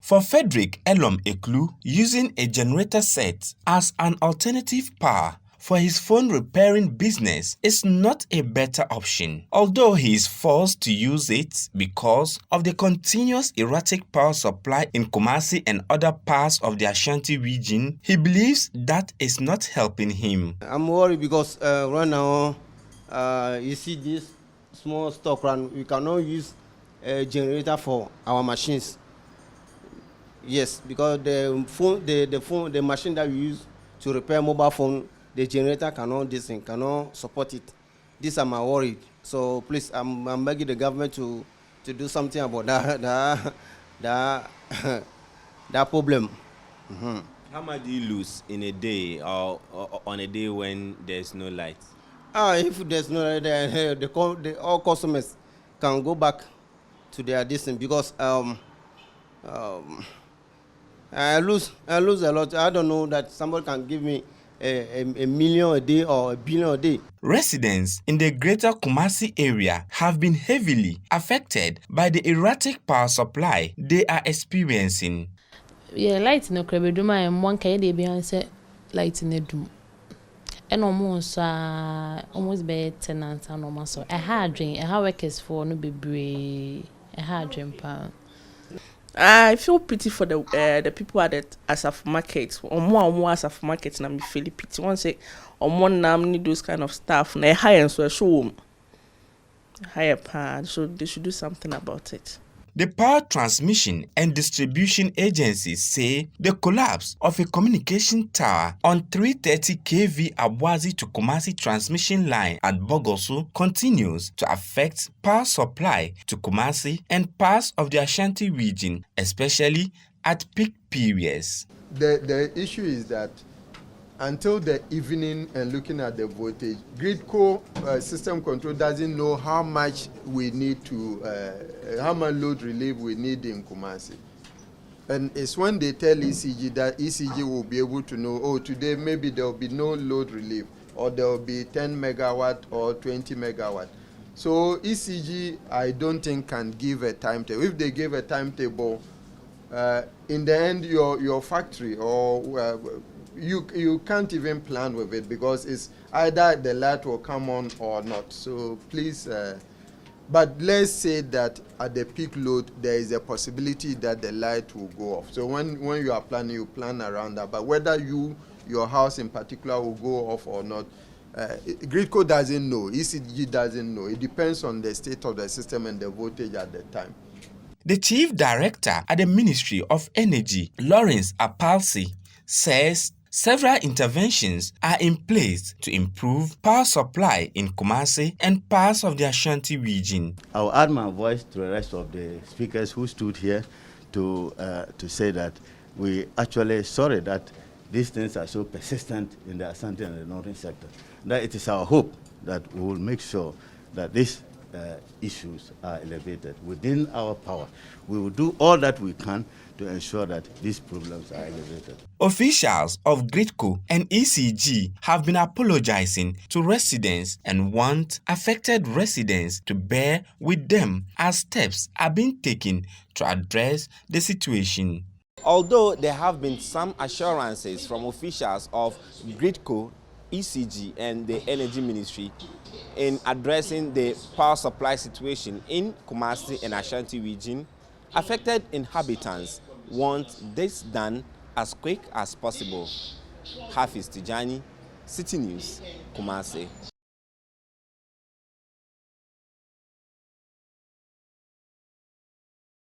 For Frederick Elom Eklu, using a generator set as an alternative power for his phone repairing business is not a better option, although he is forced to use it because of the continuous erratic power supply in Kumasi and other parts of the Ashanti region. He believes that is not helping him. I'm worried because right now, you see this small stock run, we cannot use a generator for our machines. Yes, because the machine that we use to repair mobile phone, the generator cannot support it. These are my worry. So please, I'm begging the government to do something about that problem. Mm-hmm. How much do you lose in a day or on a day when there's no light? If there's no light, all customers can go back to their distance because I lose a lot. I don't know that somebody can give me a million a day or a billion a day. Residents in the Greater Kumasi area have been heavily affected by the erratic power supply they are experiencing. Yeah, light no krebeduma and one can be answer light in the doom. And almost be tenants and almost so a hard drink, a how workers for no be brave, a hard drink pound. I feel pity for the people at the Asaf market. Or more Asaf market, and I'm feeling pity. One say, on one need those kind of stuff. And they hire so show higher power, so they should do something about it. The Power Transmission and Distribution Agencies say the collapse of a communication tower on 330 kV Abwazi to Kumasi transmission line at Bogosu continues to affect power supply to Kumasi and parts of the Ashanti region, especially at peak periods. The issue is that until the evening and looking at the voltage, GRIDCo system control doesn't know how much we need to, how much load relief we need in Kumasi. And it's when they tell ECG that ECG will be able to know, oh, today maybe there will be no load relief, or there will be 10 megawatt or 20 megawatt. So ECG, I don't think can give a timetable. If they give a timetable, in the end, your factory or you can't even plan with it because it's either the light will come on or not. So please, but let's say that at the peak load, there is a possibility that the light will go off. So when you are planning, you plan around that. But whether your house in particular will go off or not, GRIDCo doesn't know, ECG doesn't know. It depends on the state of the system and the voltage at the time. The Chief Director at the Ministry of Energy, Lawrence Apalsi, says several interventions are in place to improve power supply in Kumasi and parts of the Ashanti region. I will add my voice to the rest of the speakers who stood here to say that we actually sorry that these things are so persistent in the Ashanti and the northern sector. That it is our hope that we will make sure that these issues are elevated within our power. We will do all that we can to ensure that these problems are elevated. Officials of GRIDCo and ECG have been apologizing to residents and want affected residents to bear with them as steps are being taken to address the situation. Although there have been some assurances from officials of GRIDCo, ECG and the Energy Ministry in addressing the power supply situation in Kumasi and Ashanti region, affected inhabitants want this done as quick as possible. Hafiz Tijani, Citi News, Kumasi.